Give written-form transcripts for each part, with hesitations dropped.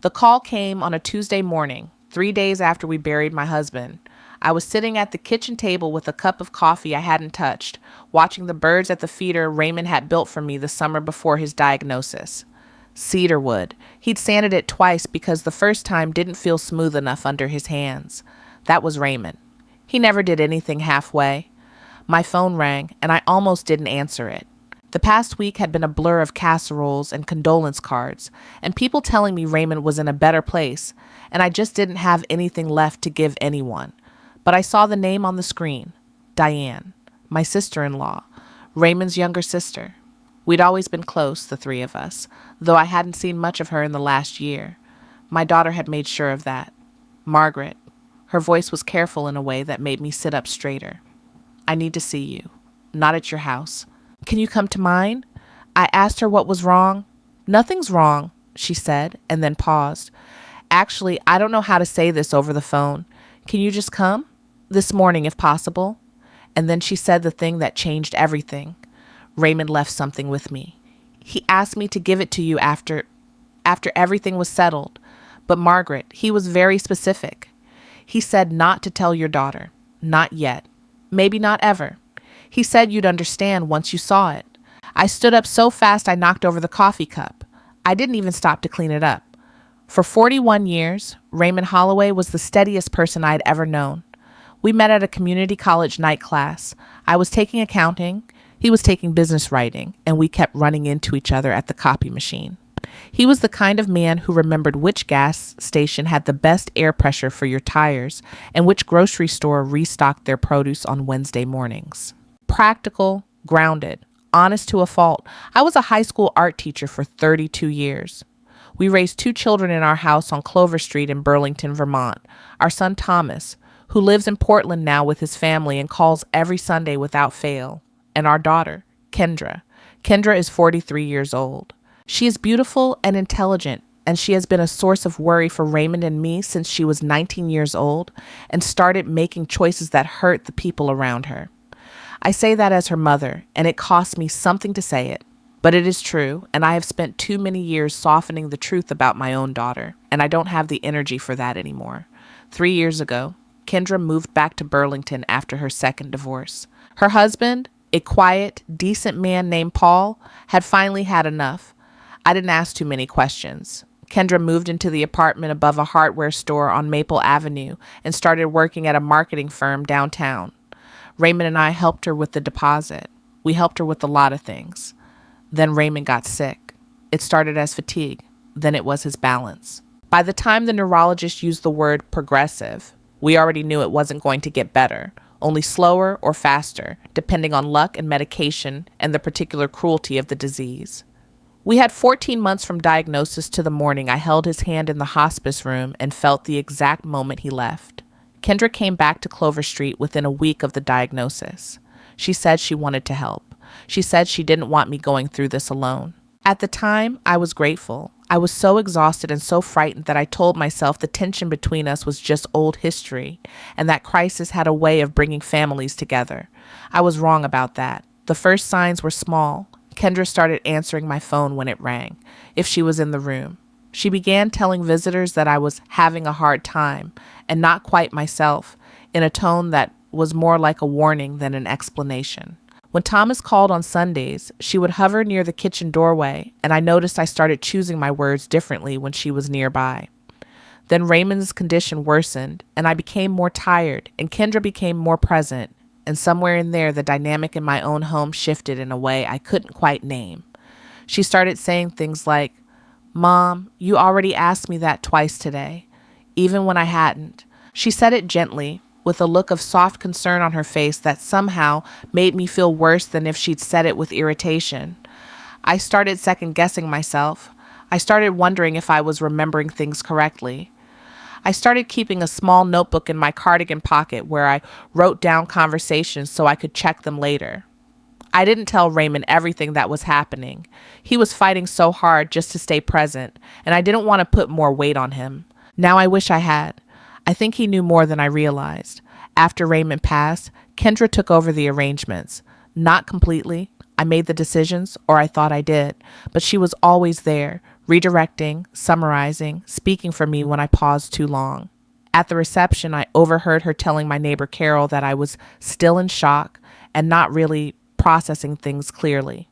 The call came on a Tuesday morning, 3 days after we buried my husband. I was sitting at the kitchen table with a cup of coffee I hadn't touched, watching the birds at the feeder Raymond had built for me the summer before his diagnosis. Cedarwood. He'd sanded it twice because the first time didn't feel smooth enough under his hands. That was Raymond. He never did anything halfway. My phone rang, and I almost didn't answer it. The past week had been a blur of casseroles and condolence cards, and people telling me Raymond was in a better place, and I just didn't have anything left to give anyone. But I saw the name on the screen. Diane, my sister-in-law, Raymond's younger sister. We'd always been close, the three of us, though I hadn't seen much of her in the last year. My daughter had made sure of that. Margaret. Her voice was careful in a way that made me sit up straighter. I need to see you. Not at your house. Can you come to mine? I asked her what was wrong. Nothing's wrong, she said, and then paused. Actually, I don't know how to say this over the phone. Can you just come? This morning, if possible. And then she said the thing that changed everything. Raymond left something with me. He asked me to give it to you after everything was settled. But Margaret, he was very specific. He said not to tell your daughter. Not yet. Maybe not ever. He said you'd understand once you saw it. I stood up so fast I knocked over the coffee cup. I didn't even stop to clean it up. For 41 years, Raymond Holloway was the steadiest person I'd ever known. We met at a community college night class. I was taking accounting, he was taking business writing, and we kept running into each other at the copy machine. He was the kind of man who remembered which gas station had the best air pressure for your tires and which grocery store restocked their produce on Wednesday mornings. Practical, grounded, honest to a fault. I was a high school art teacher for 32 years. We raised 2 children in our house on Clover Street in Burlington, Vermont. Our son Thomas, who lives in Portland now with his family and calls every Sunday without fail. And our daughter, Kendra. Kendra is 43 years old. She is beautiful and intelligent, and she has been a source of worry for Raymond and me since she was 19 years old and started making choices that hurt the people around her. I say that as her mother, and it costs me something to say it. But it is true, and I have spent too many years softening the truth about my own daughter, and I don't have the energy for that anymore. 3 years ago, Kendra moved back to Burlington after her second divorce. Her husband, a quiet, decent man named Paul, had finally had enough. I didn't ask too many questions. Kendra moved into the apartment above a hardware store on Maple Avenue and started working at a marketing firm downtown. Raymond and I helped her with the deposit. We helped her with a lot of things. Then Raymond got sick. It started as fatigue. Then it was his balance. By the time the neurologist used the word progressive, we already knew it wasn't going to get better, only slower or faster, depending on luck and medication and the particular cruelty of the disease. We had 14 months from diagnosis to the morning I held his hand in the hospice room and felt the exact moment he left. Kendra came back to Clover Street within a week of the diagnosis. She said she wanted to help. She said she didn't want me going through this alone. At the time, I was grateful. I was so exhausted and so frightened that I told myself the tension between us was just old history, and that crisis had a way of bringing families together. I was wrong about that. The first signs were small. Kendra started answering my phone when it rang, if she was in the room. She began telling visitors that I was having a hard time, and not quite myself, in a tone that was more like a warning than an explanation. When Thomas called on Sundays, she would hover near the kitchen doorway, and I noticed I started choosing my words differently when she was nearby. Then Raymond's condition worsened, and I became more tired, and Kendra became more present, and somewhere in there the dynamic in my own home shifted in a way I couldn't quite name. She started saying things like, "Mom, you already asked me that twice today," even when I hadn't. She said it gently, with a look of soft concern on her face that somehow made me feel worse than if she'd said it with irritation. I started second-guessing myself. I started wondering if I was remembering things correctly. I started keeping a small notebook in my cardigan pocket where I wrote down conversations so I could check them later. I didn't tell Raymond everything that was happening. He was fighting so hard just to stay present, and I didn't want to put more weight on him. Now I wish I had. I think he knew more than I realized. After Raymond passed, Kendra took over the arrangements. Not completely. I made the decisions, or I thought I did, but she was always there, redirecting, summarizing, speaking for me when I paused too long. At the reception, I overheard her telling my neighbor Carol that I was still in shock and not really processing things clearly.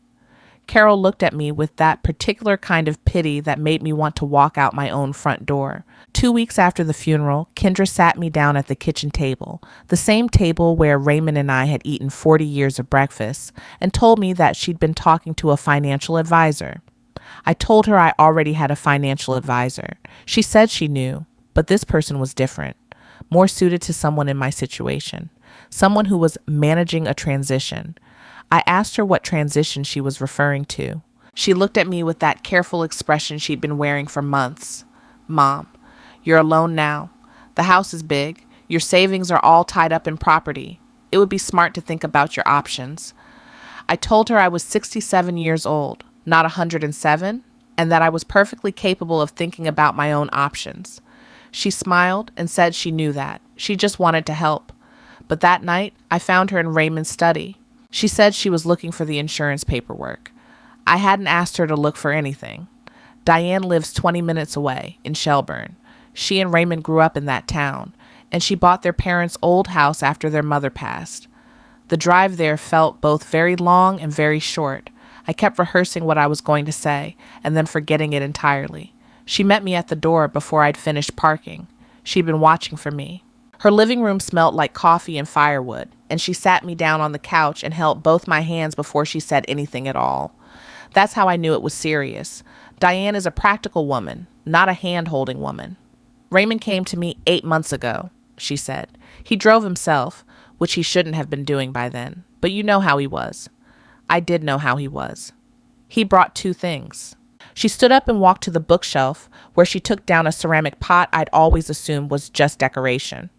Carol looked at me with that particular kind of pity that made me want to walk out my own front door. 2 weeks after the funeral, Kendra sat me down at the kitchen table, the same table where Raymond and I had eaten 40 years of breakfast, and told me that she'd been talking to a financial advisor. I told her I already had a financial advisor. She said she knew, but this person was different, more suited to someone in my situation, someone who was managing a transition. I asked her what transition she was referring to. She looked at me with that careful expression she'd been wearing for months. Mom, you're alone now. The house is big. Your savings are all tied up in property. It would be smart to think about your options. I told her I was 67 years old, not 107, and that I was perfectly capable of thinking about my own options. She smiled and said she knew that. She just wanted to help. But that night, I found her in Raymond's study. She said she was looking for the insurance paperwork. I hadn't asked her to look for anything. Diane lives 20 minutes away, in Shelburne. She and Raymond grew up in that town, and she bought their parents' old house after their mother passed. The drive there felt both very long and very short. I kept rehearsing what I was going to say, and then forgetting it entirely. She met me at the door before I'd finished parking. She'd been watching for me. Her living room smelled like coffee and firewood, and she sat me down on the couch and held both my hands before she said anything at all. That's how I knew it was serious. Diane is a practical woman, not a hand-holding woman. Raymond came to me 8 months ago, she said. He drove himself, which he shouldn't have been doing by then, but you know how he was. I did know how he was. He brought 2 things. She stood up and walked to the bookshelf, where she took down a ceramic pot I'd always assumed was just decoration.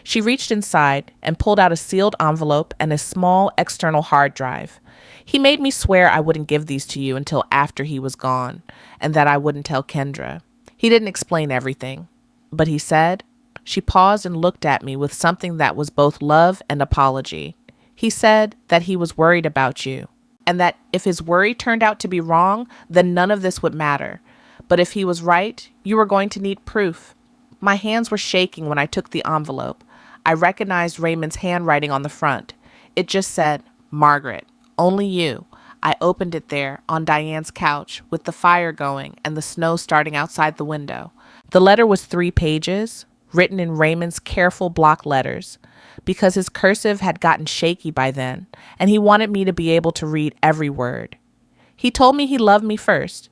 She reached inside and pulled out a sealed envelope and a small external hard drive. He made me swear I wouldn't give these to you until after he was gone, and that I wouldn't tell Kendra. He didn't explain everything, but he said. She paused and looked at me with something that was both love and apology. He said that he was worried about you, and that if his worry turned out to be wrong, then none of this would matter. But if he was right, you were going to need proof. My hands were shaking when I took the envelope. I recognized Raymond's handwriting on the front. It just said, Margaret, only you. I opened it there, on Diane's couch, with the fire going and the snow starting outside the window. The letter was 3 pages, written in Raymond's careful block letters, because his cursive had gotten shaky by then, and he wanted me to be able to read every word. He told me he loved me first.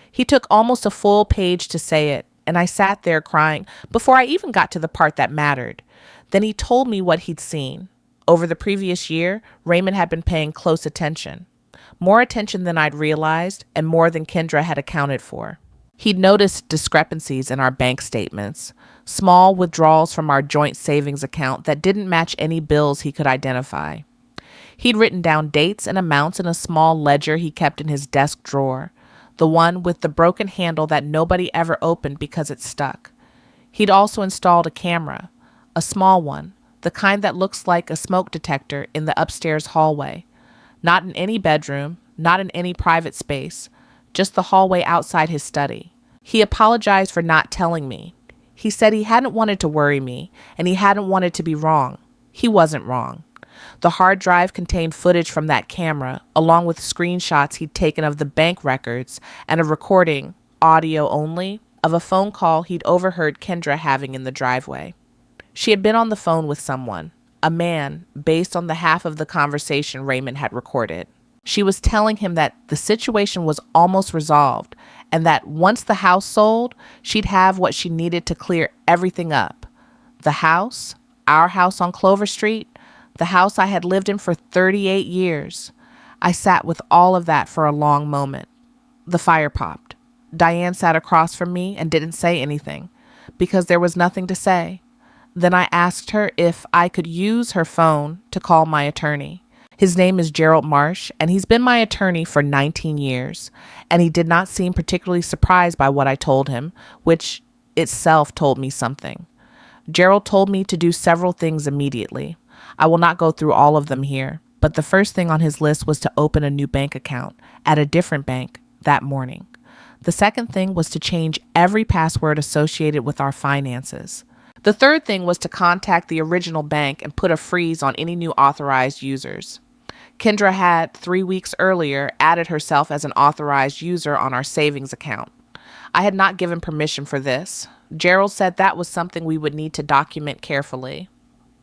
He took almost a full page to say it, and I sat there crying before I even got to the part that mattered. Then he told me what he'd seen. Over the previous year, Raymond had been paying close attention. More attention than I'd realized, and more than Kendra had accounted for. He'd noticed discrepancies in our bank statements, small withdrawals from our joint savings account that didn't match any bills he could identify. He'd written down dates and amounts in a small ledger he kept in his desk drawer, the one with the broken handle that nobody ever opened because it stuck. He'd also installed a camera, a small one, the kind that looks like a smoke detector in the upstairs hallway. Not in any bedroom, not in any private space, just the hallway outside his study. He apologized for not telling me. He said he hadn't wanted to worry me, and he hadn't wanted to be wrong. He wasn't wrong. The hard drive contained footage from that camera, along with screenshots he'd taken of the bank records and a recording, audio only, of a phone call he'd overheard Kendra having in the driveway. She had been on the phone with someone, a man, based on the half of the conversation Raymond had recorded. She was telling him that the situation was almost resolved, and that once the house sold, she'd have what she needed to clear everything up. The house, our house on Clover Street, the house I had lived in for 38 years. I sat with all of that for a long moment. The fire popped. Diane sat across from me and didn't say anything, because there was nothing to say. Then I asked her if I could use her phone to call my attorney. His name is Gerald Marsh, and he's been my attorney for 19 years, and he did not seem particularly surprised by what I told him, which itself told me something. Gerald told me to do several things immediately. I will not go through all of them here, but the first thing on his list was to open a new bank account at a different bank that morning. The second thing was to change every password associated with our finances. The third thing was to contact the original bank and put a freeze on any new authorized users. Kendra had, 3 weeks earlier, added herself as an authorized user on our savings account. I had not given permission for this. Gerald said that was something we would need to document carefully.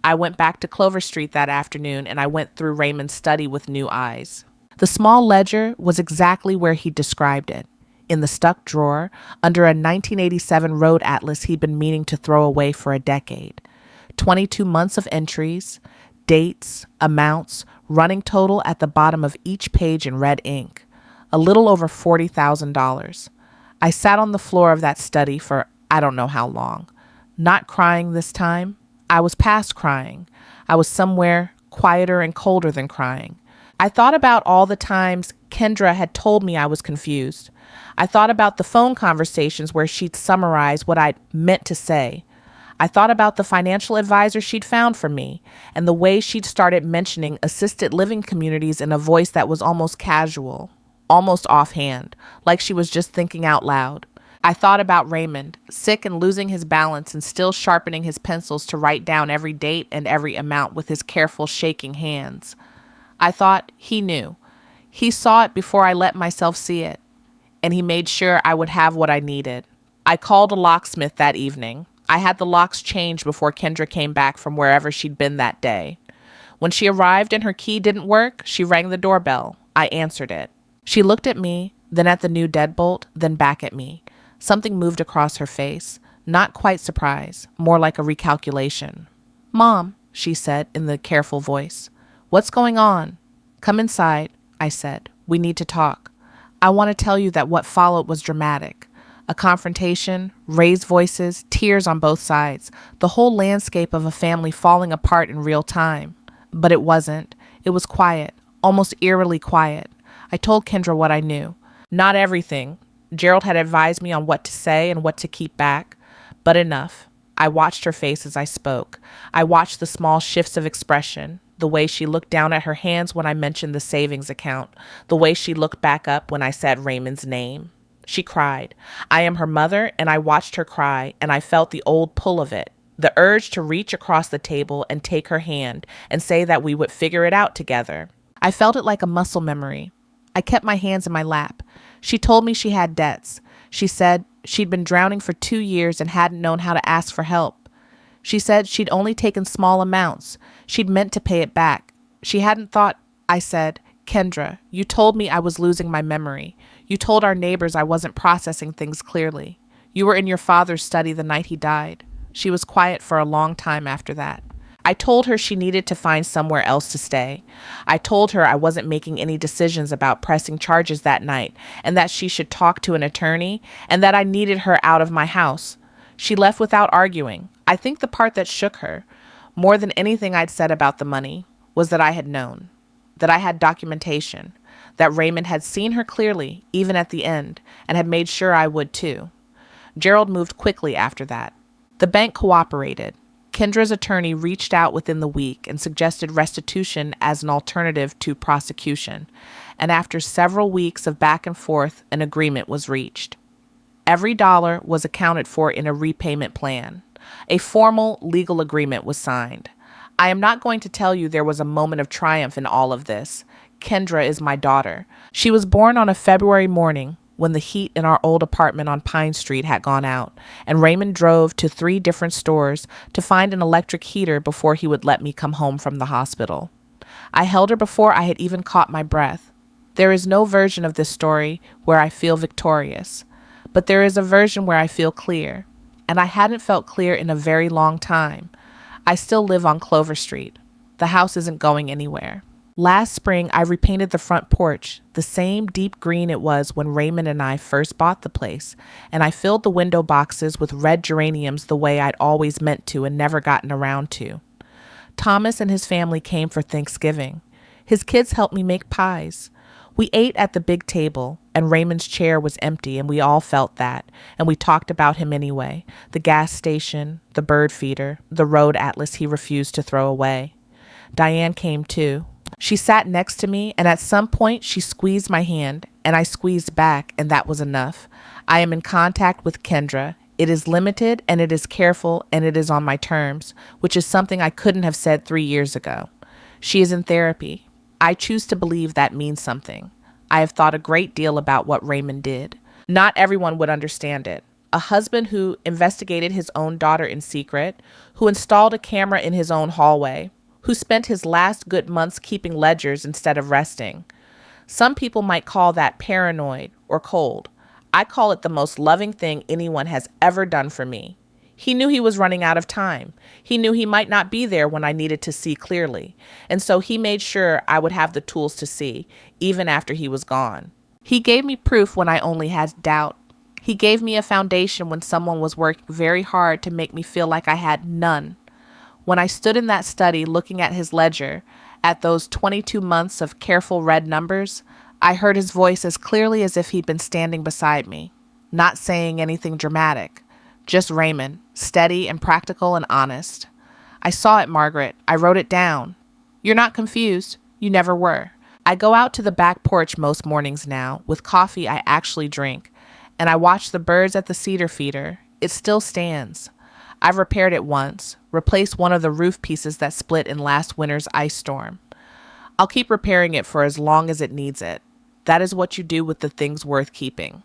I went back to Clover Street that afternoon and I went through Raymond's study with new eyes. The small ledger was exactly where he described it, in the stuck drawer under a 1987 road atlas he'd been meaning to throw away for a decade. 22 months of entries, dates, amounts, running total at the bottom of each page in red ink. A little over $40,000. I sat on the floor of that study for I don't know how long. Not crying this time. I was past crying. I was somewhere quieter and colder than crying. I thought about all the times Kendra had told me I was confused. I thought about the phone conversations where she'd summarize what I'd meant to say. I thought about the financial advisor she'd found for me and the way she'd started mentioning assisted living communities in a voice that was almost casual, almost offhand, like she was just thinking out loud. I thought about Raymond, sick and losing his balance and still sharpening his pencils to write down every date and every amount with his careful shaking hands. I thought he knew. He saw it before I let myself see it, and he made sure I would have what I needed. I called a locksmith that evening. I had the locks changed before Kendra came back from wherever she'd been that day. When she arrived and her key didn't work, she rang the doorbell. I answered it. She looked at me, then at the new deadbolt, then back at me. Something moved across her face. Not quite surprise, more like a recalculation. "Mom," she said in the careful voice. "What's going on?" "Come inside," I said. "We need to talk. I want to tell you that what followed was dramatic. A confrontation, raised voices, tears on both sides, the whole landscape of a family falling apart in real time. But it wasn't. It was quiet, almost eerily quiet. I told Kendra what I knew. Not everything. Gerald had advised me on what to say and what to keep back, but enough. I watched her face as I spoke. I watched the small shifts of expression, the way she looked down at her hands when I mentioned the savings account, the way she looked back up when I said Raymond's name. She cried. I am her mother, and I watched her cry, and I felt the old pull of it, the urge to reach across the table and take her hand and say that we would figure it out together. I felt it like a muscle memory. I kept my hands in my lap. She told me she had debts. She said she'd been drowning for 2 years and hadn't known how to ask for help. She said she'd only taken small amounts. She'd meant to pay it back. She hadn't thought. I said, "Kendra, you told me I was losing my memory. You told our neighbors I wasn't processing things clearly. You were in your father's study the night he died." She was quiet for a long time after that. I told her she needed to find somewhere else to stay. I told her I wasn't making any decisions about pressing charges that night and that she should talk to an attorney and that I needed her out of my house. She left without arguing. I think the part that shook her, more than anything I'd said about the money, was that I had known, that I had documentation, that Raymond had seen her clearly, even at the end, and had made sure I would too. Gerald moved quickly after that. The bank cooperated. Kendra's attorney reached out within the week and suggested restitution as an alternative to prosecution, and after several weeks of back and forth, an agreement was reached. Every dollar was accounted for in a repayment plan. A formal legal agreement was signed. I am not going to tell you there was a moment of triumph in all of this. Kendra is my daughter. She was born on a February morning when the heat in our old apartment on Pine Street had gone out, and Raymond drove to 3 different stores to find an electric heater before he would let me come home from the hospital. I held her before I had even caught my breath. There is no version of this story where I feel victorious, but there is a version where I feel clear, and I hadn't felt clear in a very long time. I still live on Clover Street. The house isn't going anywhere. Last spring, I repainted the front porch, the same deep green it was when Raymond and I first bought the place, and I filled the window boxes with red geraniums the way I'd always meant to and never gotten around to. Thomas and his family came for Thanksgiving. His kids helped me make pies. We ate at the big table, and Raymond's chair was empty, and we all felt that, and we talked about him anyway, the gas station, the bird feeder, the road atlas he refused to throw away. Diane came too. She sat next to me, and at some point she squeezed my hand, and I squeezed back, and that was enough. I am in contact with Kendra. It is limited and it is careful and it is on my terms, which is something I couldn't have said 3 years ago. She is in therapy. I choose to believe that means something. I have thought a great deal about what Raymond did. Not everyone would understand it. A husband who investigated his own daughter in secret, who installed a camera in his own hallway, who spent his last good months keeping ledgers instead of resting. Some people might call that paranoid or cold. I call it the most loving thing anyone has ever done for me. He knew he was running out of time. He knew he might not be there when I needed to see clearly. And so he made sure I would have the tools to see, even after he was gone. He gave me proof when I only had doubt. He gave me a foundation when someone was working very hard to make me feel like I had none. When I stood in that study looking at his ledger, at those 22 months of careful red numbers, I heard his voice as clearly as if he'd been standing beside me, not saying anything dramatic, just Raymond, steady and practical and honest. I saw it, Margaret. I wrote it down. You're not confused. You never were. I go out to the back porch most mornings now, with coffee I actually drink, and I watch the birds at the cedar feeder. It still stands. I've repaired it once, replaced one of the roof pieces that split in last winter's ice storm. I'll keep repairing it for as long as it needs it. That is what you do with the things worth keeping.